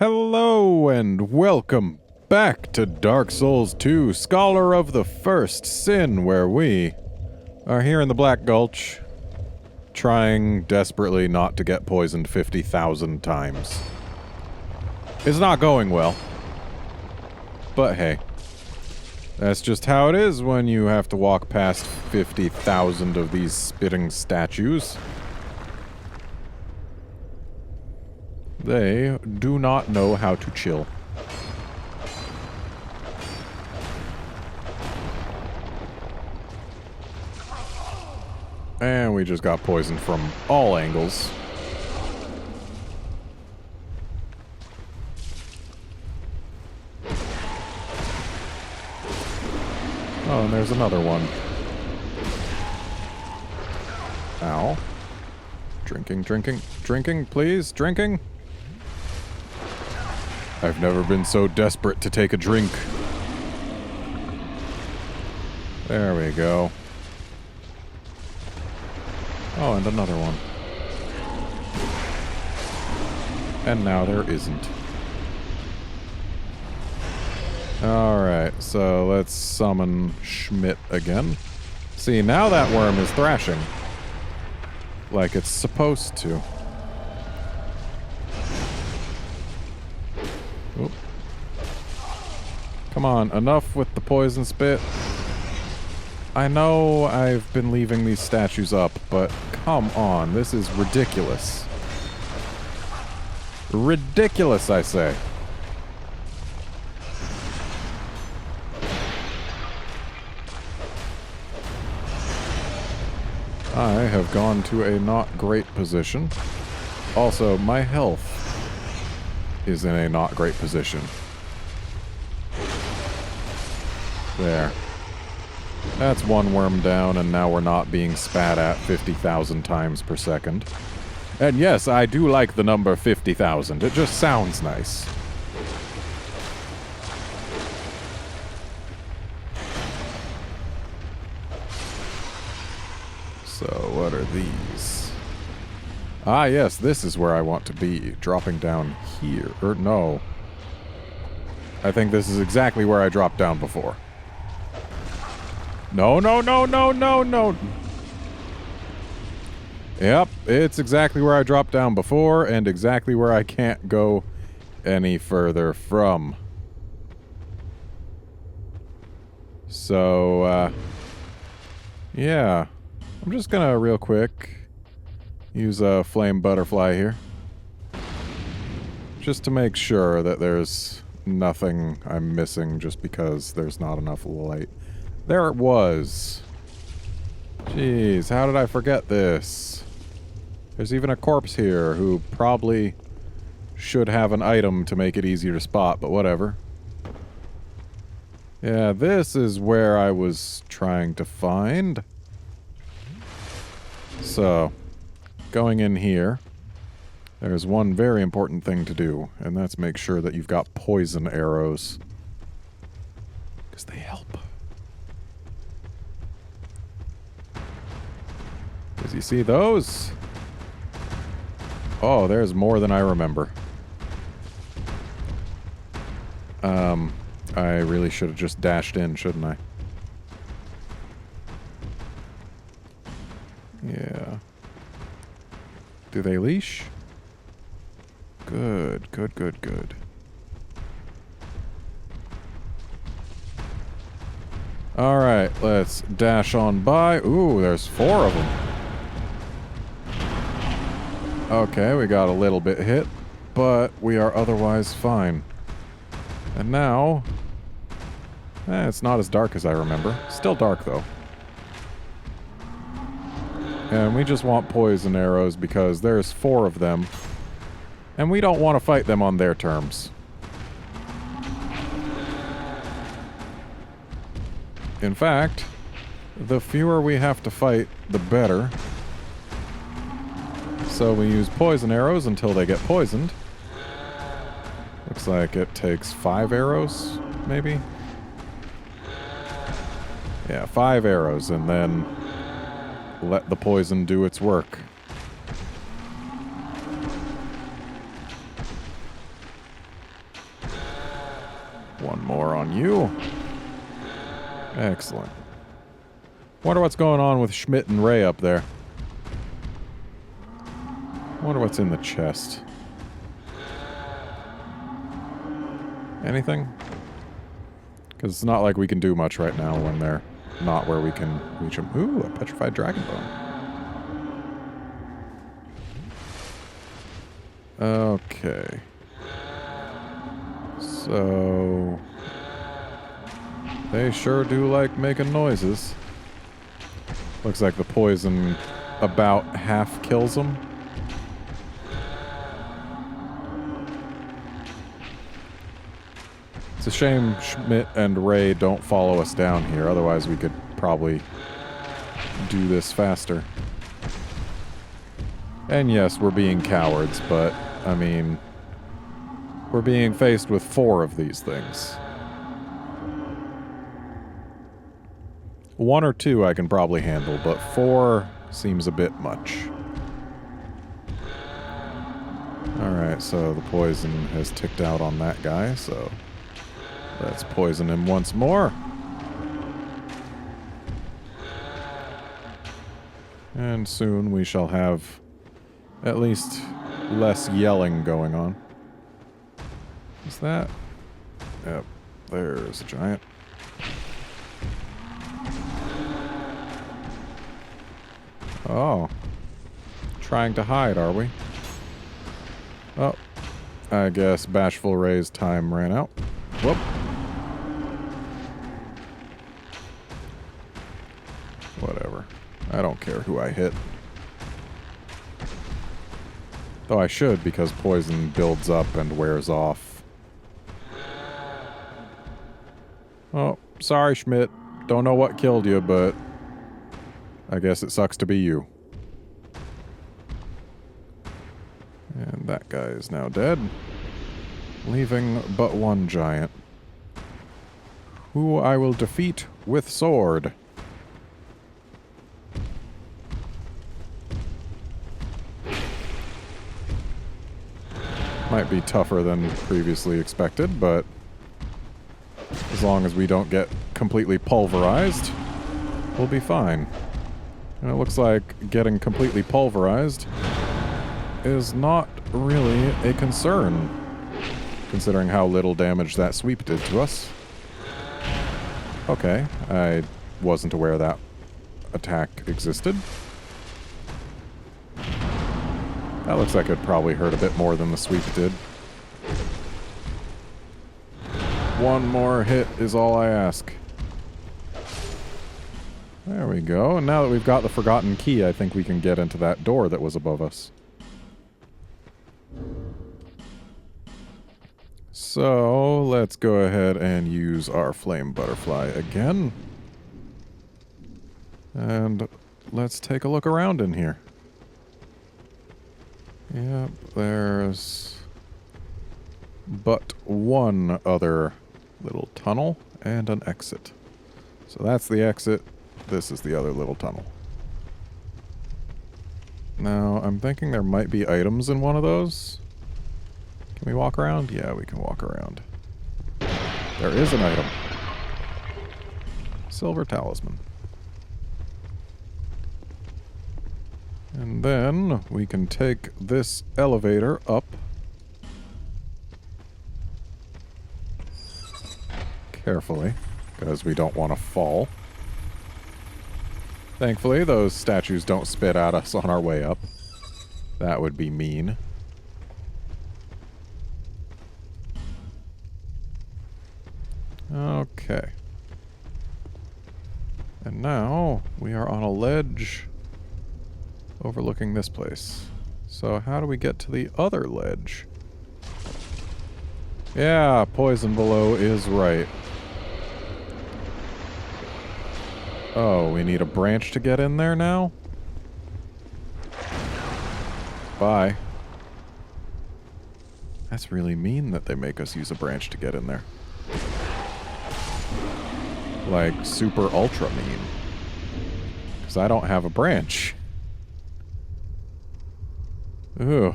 Hello and welcome back to Dark Souls 2, Scholar of the First Sin, where we are here in the Black Gulch, trying desperately not to get poisoned 50,000 times. It's not going well, but hey, that's just how it is when you have to walk past 50,000 of these spitting statues. They do not know how to chill. And we just got poisoned from all angles. Oh, and there's another one. Ow. Drinking, please, drinking. I've never been so desperate to take a drink. There we go. Oh, and another one. And now there isn't. Alright, so let's summon Schmidt again. See, now that worm is thrashing. Like it's supposed to. Oop. Come on, enough with the poison spit. I know I've been leaving these statues up, but come on, this is ridiculous. Ridiculous, I say. I have gone to a not great position. Also, my health is in a not great position. There. That's one worm down, and now we're not being spat at 50,000 times per second. And yes, I do like the number 50,000. It just sounds nice. So, what are these? Ah, yes, this is where I want to be. Dropping down here. Or, no. I think this is exactly where I dropped down before. No. Yep, it's exactly where I dropped down before, and exactly where I can't go any further from. So, yeah. I'm just gonna, real quick, use a flame butterfly here. Just to make sure that there's nothing I'm missing just because there's not enough light. There it was. Jeez, how did I forget this? There's even a corpse here who probably should have an item to make it easier to spot, but whatever. Yeah, this is where I was trying to find. So, going in here, there's one very important thing to do, and that's make sure that you've got poison arrows. Because they help. Because you see those? Oh, there's more than I remember. I really should have just dashed in, shouldn't I? Yeah. Do they leash? Good. Alright, let's dash on by. Ooh, there's 4 of them. Okay, we got a little bit hit, but we are otherwise fine. And now... it's not as dark as I remember. Still dark, though. And we just want poison arrows because there's 4 of them. And we don't want to fight them on their terms. In fact, the fewer we have to fight, the better. So we use poison arrows until they get poisoned. Looks like it takes 5 arrows, maybe? Yeah, 5 arrows, and then let the poison do its work. One more on you. Excellent. Wonder what's going on with Schmidt and Ray up there. Wonder what's in the chest. Anything? Because it's not like we can do much right now when they're not where we can reach them. Ooh, a petrified dragon bone. Okay. So... they sure do like making noises. Looks like the poison about half kills them. It's a shame Schmidt and Ray don't follow us down here, otherwise we could probably do this faster. And yes, we're being cowards, but, I mean, we're being faced with 4 of these things. 1 or 2 I can probably handle, but 4 seems a bit much. Alright, so the poison has ticked out on that guy, so let's poison him once more. And soon we shall have at least less yelling going on. Is that? Yep, there's a giant. Oh. Trying to hide, are we? Oh. I guess Bashful Ray's time ran out. Whoop. Whatever. I don't care who I hit. Though I should, because poison builds up and wears off. Oh, sorry, Schmidt. Don't know what killed you, but I guess it sucks to be you. And that guy is now dead. Leaving but 1 giant. Who I will defeat with sword. Might be tougher than previously expected, but as long as we don't get completely pulverized, we'll be fine. And it looks like getting completely pulverized is not really a concern, considering how little damage that sweep did to us. Okay, I wasn't aware that attack existed. That looks like it probably hurt a bit more than the sweep did. 1 more hit is all I ask. There we go. And now that we've got the forgotten key, I think we can get into that door that was above us. So, let's go ahead and use our flame butterfly again. And let's take a look around in here. Yep, there's but 1 other little tunnel and an exit. So that's the exit. This is the other little tunnel. Now, I'm thinking there might be items in one of those. Can we walk around? Yeah, we can walk around. There is an item. Silver talisman. And then we can take this elevator up. Carefully, because we don't want to fall. Thankfully, those statues don't spit at us on our way up. That would be mean. Okay. And now we are on a ledge overlooking this place. So how do we get to the other ledge? Yeah, poison below is right. Oh, we need a branch to get in there now? Bye. That's really mean that they make us use a branch to get in there. Like, super ultra mean. Because I don't have a branch. Ugh.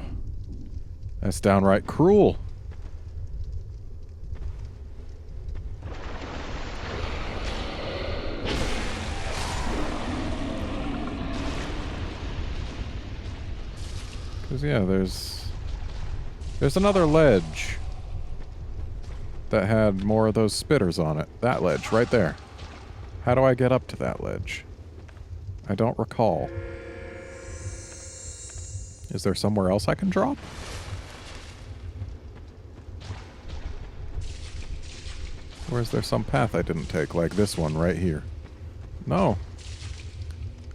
That's downright cruel. Because, yeah, there's another ledge that had more of those spitters on it. That ledge, right there. How do I get up to that ledge? I don't recall. Is there somewhere else I can drop? Or is there some path I didn't take, like this one right here? No.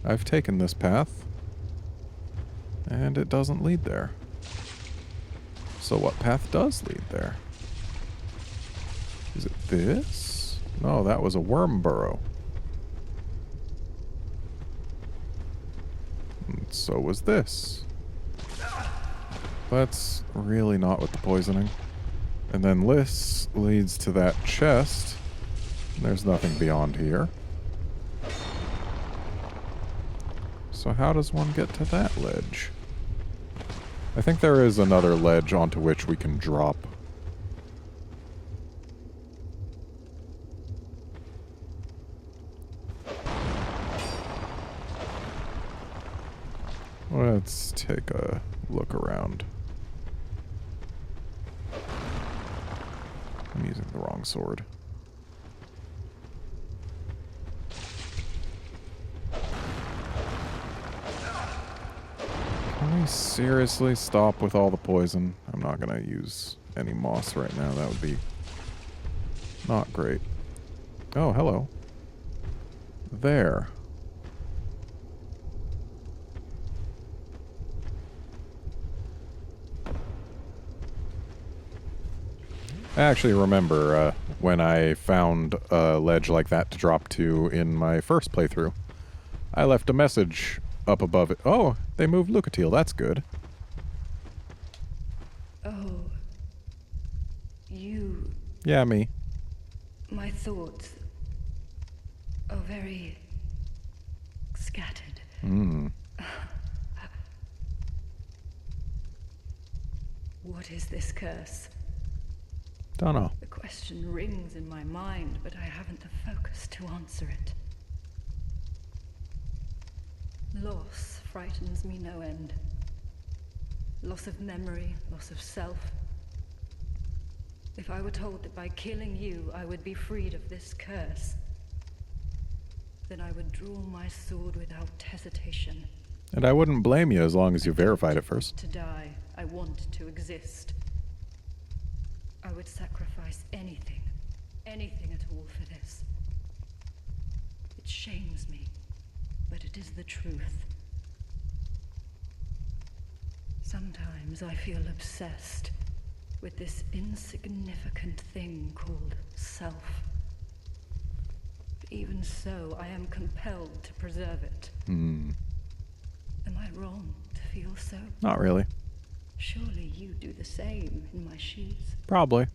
I've taken this path, and it doesn't lead there. So what path does lead there? Is it this? No, that was a worm burrow. And so was this. That's really not with the poisoning. And then this leads to that chest. There's nothing beyond here. So how does one get to that ledge? I think there is another ledge onto which we can drop. Let's take a look around. I'm using the wrong sword. Can we seriously stop with all the poison? I'm not going to use any moss right now. That would be not great. Oh, hello. There. I actually remember when I found a ledge like that to drop to in my first playthrough. I left a message up above it. Oh, they moved Lucatiel. That's good. Oh. You... Yeah, me. My thoughts are very scattered. What is this curse? Don't know. The question rings in my mind, but I haven't the focus to answer it. Loss frightens me no end. Loss of memory, loss of self. If I were told that by killing you I would be freed of this curse, then I would draw my sword without hesitation. And I wouldn't blame you as long as you verified it first. To die, I want to exist. I would sacrifice anything at all for this. It shames me, but it is the truth. Sometimes I feel obsessed with this insignificant thing called self. But even so, I am compelled to preserve it. Am I wrong to feel so? Not really. Surely you do the same in my shoes. Probably.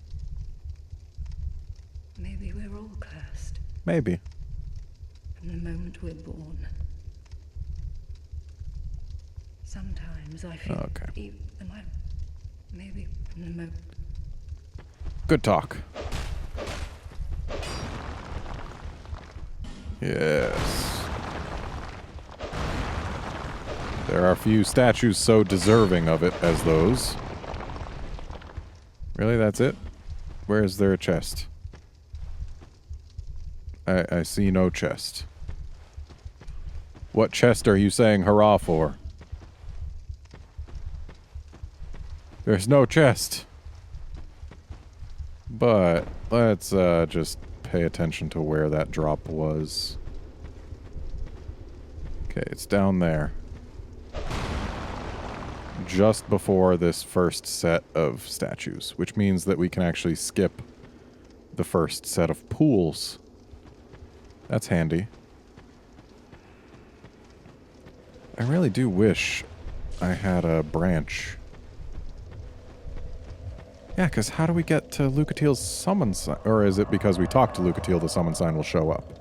Maybe we're all cursed. Maybe. From the moment we're born. Sometimes I feel... Okay. Am I... Maybe from the moment... Good talk. Yes. There are few statues so deserving of it as those. Really, that's it? Where is there a chest? I see no chest. What chest are you saying hurrah for? There's no chest. But let's just pay attention to where that drop was. Okay, it's down there. Just before this first set of statues, which means that we can actually skip the first set of pools. That's handy. I really do wish I had a branch. Yeah, because how do we get to Lucatiel's summon sign? Or is it because we talk to Lucatiel the summon sign will show up?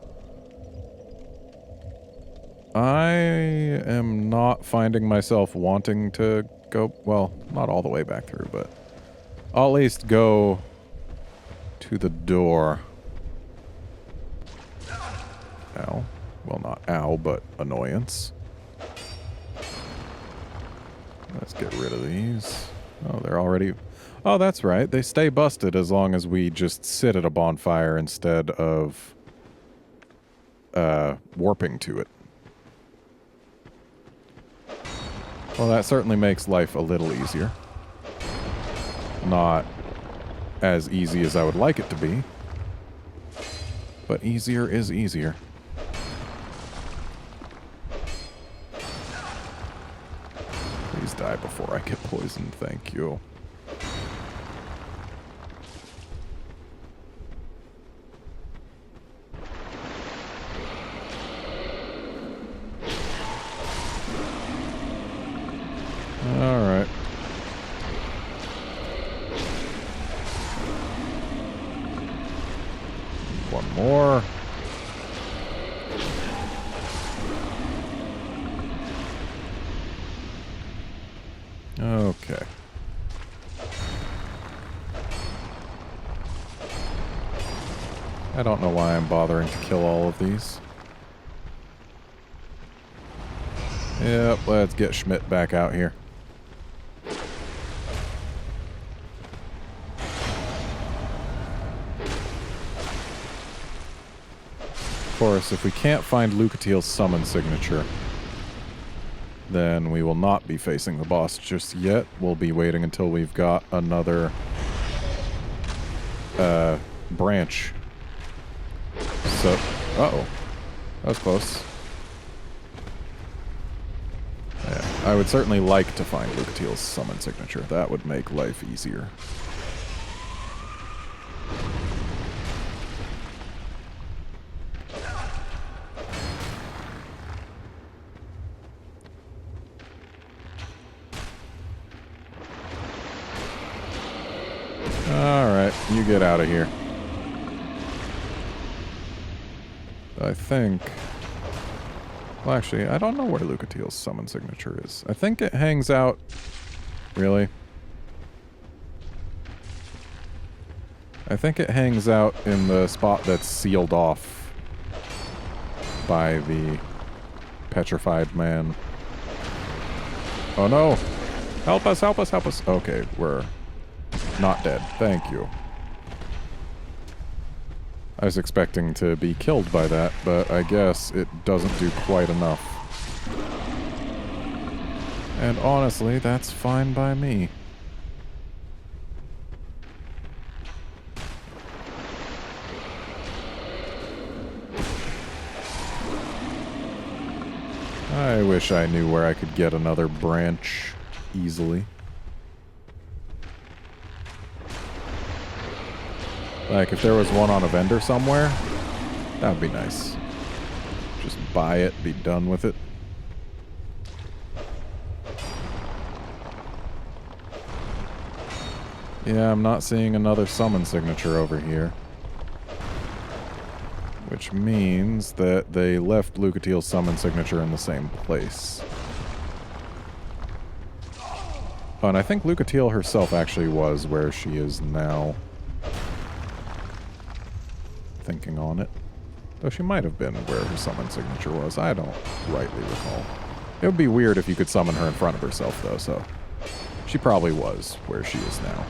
I am not finding myself wanting to go, well, not all the way back through, but I'll at least go to the door. Ow. Well, not ow, but annoyance. Let's get rid of these. Oh, they're already... Oh, that's right. They stay busted as long as we just sit at a bonfire instead of warping to it. Well, that certainly makes life a little easier. Not as easy as I would like it to be, but easier is easier. Please die before I get poisoned, thank you. Alright. One more. Okay. I don't know why I'm bothering to kill all of these. Yep, let's get Schmidt back out here. Of course, if we can't find Lucatiel's summon signature, then we will not be facing the boss just yet. We'll be waiting until we've got another branch. So, uh-oh. That was close. Yeah, I would certainly like to find Lucatiel's summon signature. That would make life easier. Alright, you get out of here. I think... Well, actually, I don't know where Lucatiel's summon signature is. I think it hangs out... Really? I think it hangs out in the spot that's sealed off by the petrified man. Oh no! Help us, help us, help us! Okay, we're not dead. Thank you. I was expecting to be killed by that, but I guess it doesn't do quite enough. And honestly, that's fine by me. I wish I knew where I could get another branch easily. Like, if there was one on a vendor somewhere, that would be nice. Just buy it, be done with it. Yeah, I'm not seeing another summon signature over here. Which means that they left Lucatiel's summon signature in the same place. Oh, and I think Lucatiel herself actually was where she is now. Thinking on it. Though she might have been where her summon signature was. I don't rightly recall. It would be weird if you could summon her in front of herself, though, so... She probably was where she is now.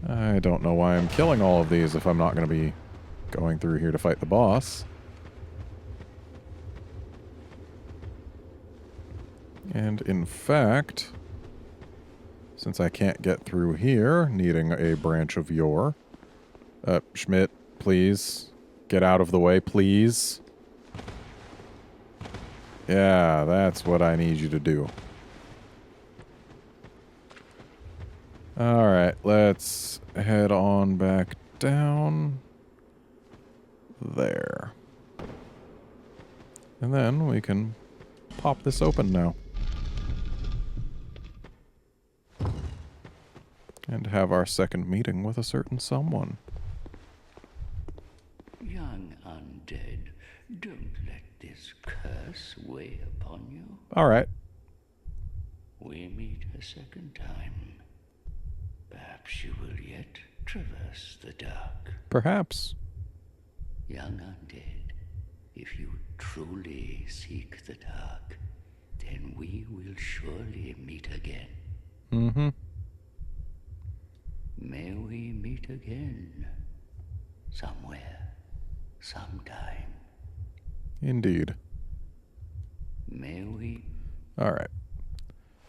I don't know why I'm killing all of these if I'm not going to be going through here to fight the boss. And in fact... Since I can't get through here, needing a branch of yore. Schmidt, please. Get out of the way, please. Yeah, that's what I need you to do. Alright, let's head on back down. There. And then we can pop this open now. And have our second meeting with a certain someone. Young undead, don't let this curse weigh upon you. Alright. We meet a second time. Perhaps you will yet traverse the dark. Perhaps. Young undead, If you truly seek the dark, then we will surely meet again. Mm-hmm. May we meet again. Somewhere. Sometime. Indeed. May we... Alright.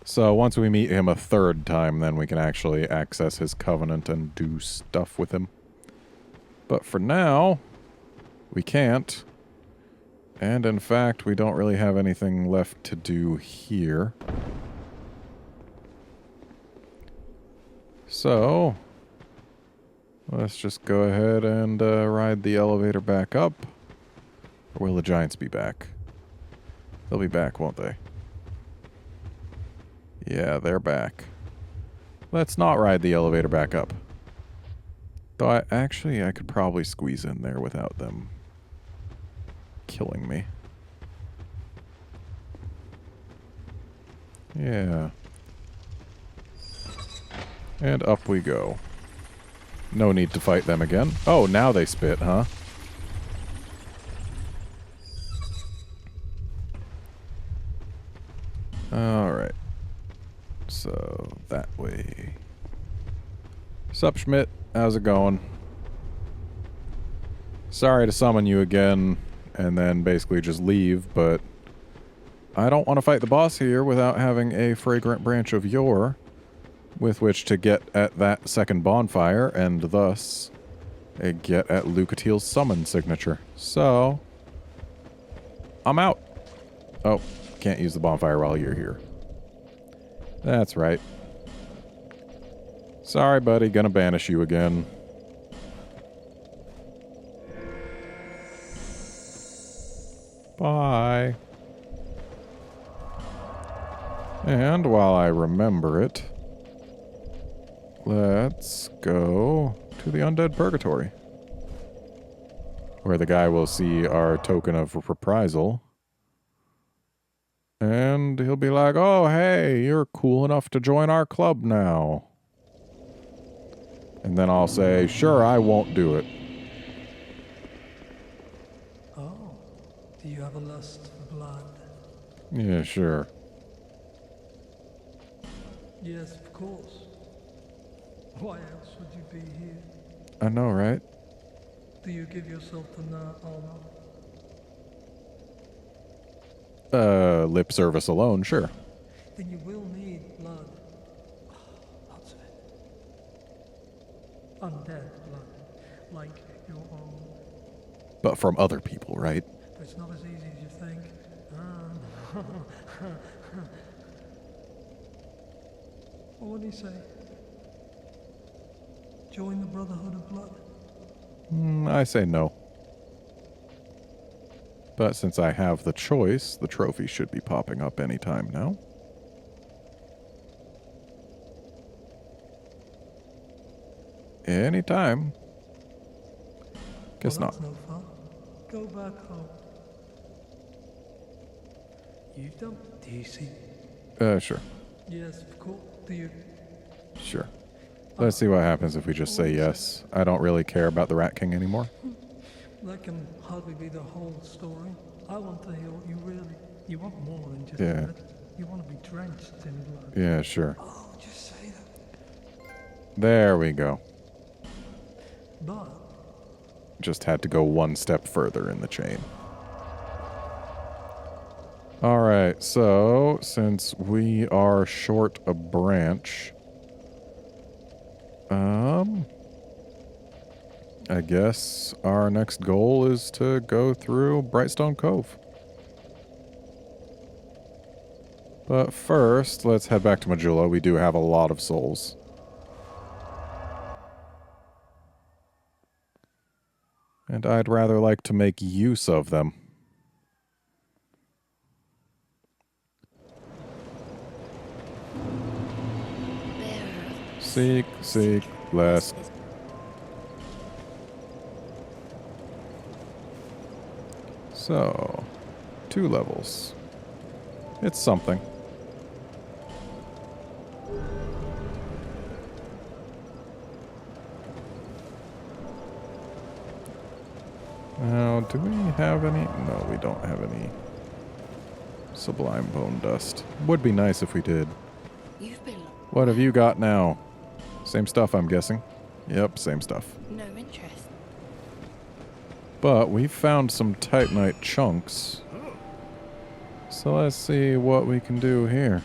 So once we meet him a third time, then we can actually access his covenant and do stuff with him. But for now, we can't. And in fact, we don't really have anything left to do here. So, let's just go ahead and ride the elevator back up. Or will the giants be back? They'll be back, won't they? Yeah, they're back. Let's not ride the elevator back up. Though I could probably squeeze in there without them killing me. Yeah. And up we go. No need to fight them again. Oh, now they spit, huh? Alright. So, that way. Sup, Schmidt? How's it going? Sorry to summon you again and then basically just leave, but I don't want to fight the boss here without having a fragrant branch of yore with which to get at that second bonfire and thus get at Lucatiel's summon signature. So, I'm out. Oh, can't use the bonfire while you're here. That's right. Sorry, buddy. Gonna banish you again. Bye. And while I remember it, let's go to the Undead Purgatory, where the guy will see our token of reprisal. And he'll be like, oh, hey, you're cool enough to join our club now. And then I'll say, sure, I won't do it. Oh, do you have a lust for blood? Yeah, sure. Yes, of course. Why else would you be here? I know, right? Do you give yourself the honor? Lip service alone, sure. Then you will need blood. Lots of it. Undead blood. Like your own. But from other people, right? But it's not as easy as you think. Well, what do you say? Join the Brotherhood of Blood? I say no. But since I have the choice, the trophy should be popping up anytime now. Anytime. Guess Well, not. that's no fun. Go back home. You don't, do you see? Sure. Yes, of course. Do you? Sure. Let's see what happens if we just say yes. I don't really care about the Rat King anymore. That can hardly be the whole story. I want to hear what you really... You want more than just Yeah. blood. You want to be drenched in blood. Yeah, sure. Oh, just say that. There we go. But Just had to go one step further in the chain. Alright, so since we are short a branch, I guess our next goal is to go through Brightstone Cove. But first, let's head back to Majula. We do have a lot of souls. And I'd rather like to make use of them. Seek, seek, bless. So, 2 levels. It's something. Now, do we have any? No, we don't have any sublime bone dust. Would be nice if we did. You've been What have you got now? Same stuff, I'm guessing. Yep, same stuff. no interest. But we've found some titanite chunks. So let's see what we can do here.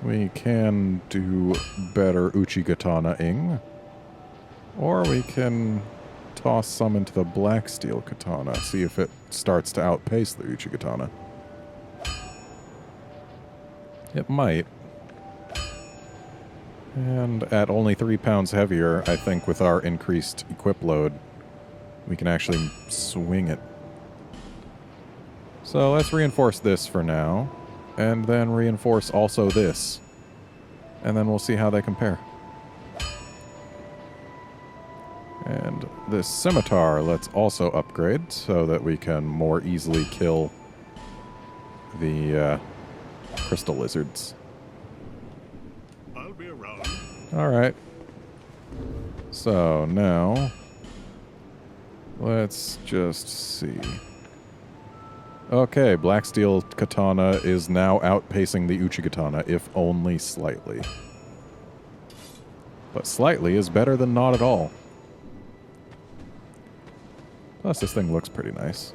We can do better Uchigatana-ing. Or we can toss some into the black steel katana, see if it starts to outpace the Uchigatana. It might. And at only 3 pounds heavier, I think with our increased equip load, we can actually swing it. So let's reinforce this for now, and then reinforce also this. And then we'll see how they compare. And this scimitar let's also upgrade so that we can more easily kill the crystal lizards. I'll be around. Alright. So now, let's just see. Okay, black steel katana is now outpacing the Uchigatana, if only slightly. But slightly is better than not at all. Plus, this thing looks pretty nice.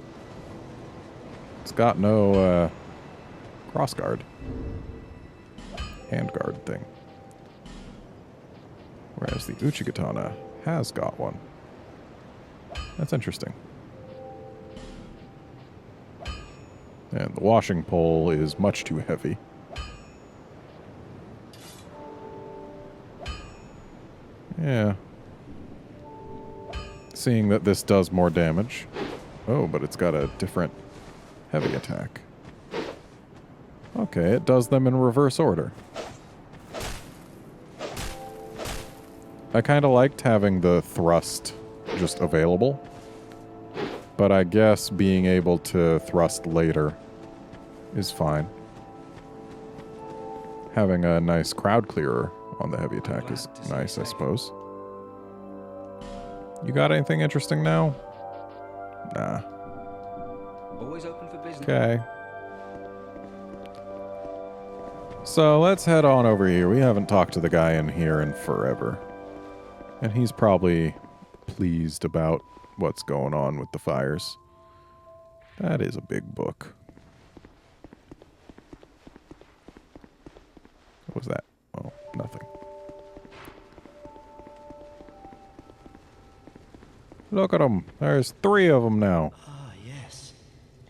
It's got no crossguard. Handguard thing. Whereas the Uchigatana has got one. That's interesting. And the washing pole is much too heavy. Yeah. Seeing that this does more damage. Oh, but it's got a different heavy attack. Okay, it does them in reverse order. I kind of liked having the thrust just available. But I guess being able to thrust later is fine. Having a nice crowd clearer on the heavy attack is nice, I suppose. You got anything interesting now? Nah. Always open for business. Okay. So let's head on over here. We haven't talked to the guy in here in forever. And he's probably pleased about what's going on with the fires. That is a big book. What was that? Oh, nothing. Look at them. There's 3 of them now. Ah, yes.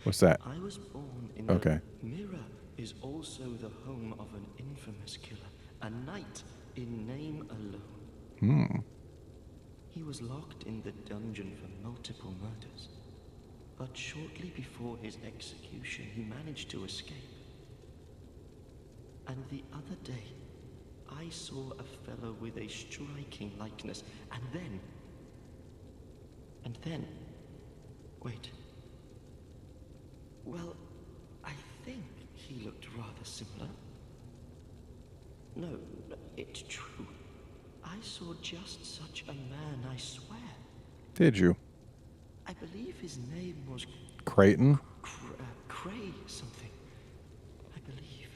What's that? I was born in Okay. a mirror is also the home of an infamous killer, a knight in name alone. He was locked in the dungeon for multiple murders, but shortly before his execution, he managed to escape. And the other day, I saw a fellow with a striking likeness, and then, wait. Well, I think he looked rather similar. No, it's true. I saw just such a man, I swear. Did you? I believe his name was Creighton? Cray something. I believe.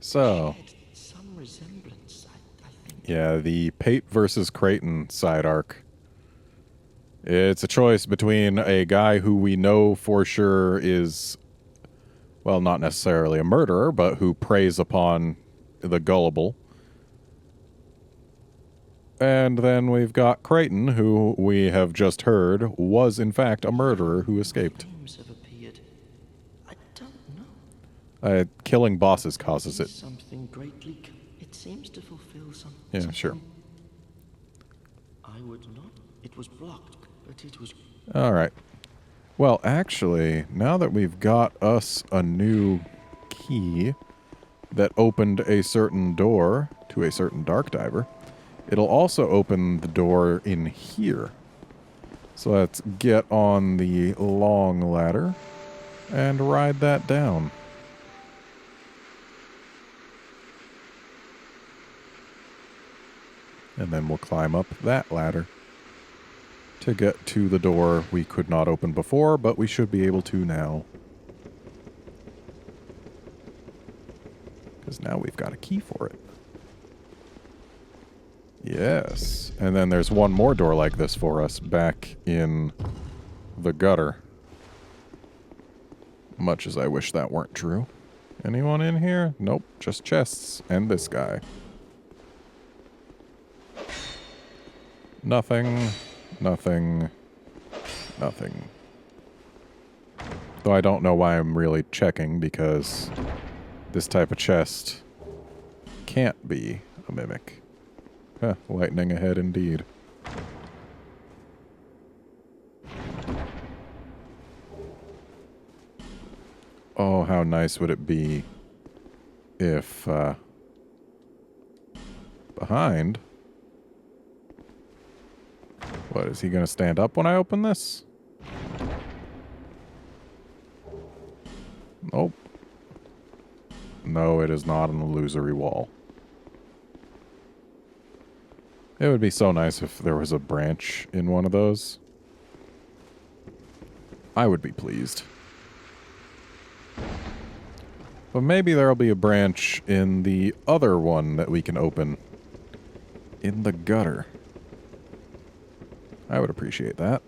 So, Shared some resemblance, I think. yeah, the Pape versus Creighton side arc. It's a choice between a guy who we know for sure is, well, not necessarily a murderer, but who preys upon the gullible. And then we've got Creighton, who we have just heard was in fact a murderer who escaped. Names have appeared. I don't know. Killing bosses causes it. Something greatly. It seems to fulfill some. Yeah, something sure. I would not. It was blocked, but it was. Alright. Well, actually, now that we've got us a new key that opened a certain door to a certain dark diver, it'll also open the door in here. So let's get on the long ladder and ride that down. And then we'll climb up that ladder. to get to the door we could not open before, but we should be able to now. Because now we've got a key for it. Yes. And then there's one more door like this for us back in the gutter. Much as I wish that weren't true. Anyone in here? Nope, just chests and this guy. Nothing, nothing, nothing. Though I don't know why I'm really checking, because this type of chest can't be a mimic. Huh, lightning ahead indeed. Oh, how nice would it be if, behind... What, is he gonna stand up when I open this? Nope. No, it is not an illusory wall. It would be so nice if there was a branch in one of those. I would be pleased. But maybe there'll be a branch in the other one that we can open. In the gutter. I would appreciate that.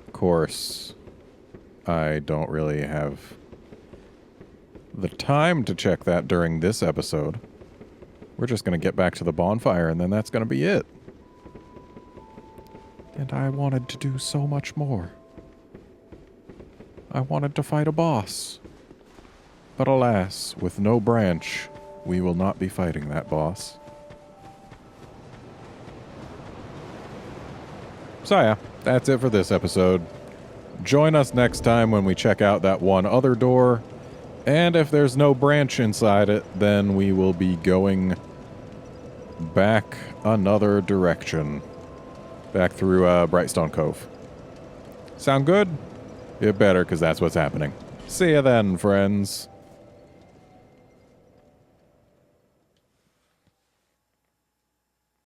Of course, I don't really have the time to check that during this episode. We're just going to get back to the bonfire and then that's going to be it. And I wanted to do so much more. I wanted to fight a boss. But alas, with no branch, we will not be fighting that boss. So yeah, that's it for this episode. Join us next time when we check out that one other door. And if there's no branch inside it, then we will be going back another direction. Back through Brightstone Cove. Sound good? It better, because that's what's happening. See ya then, friends.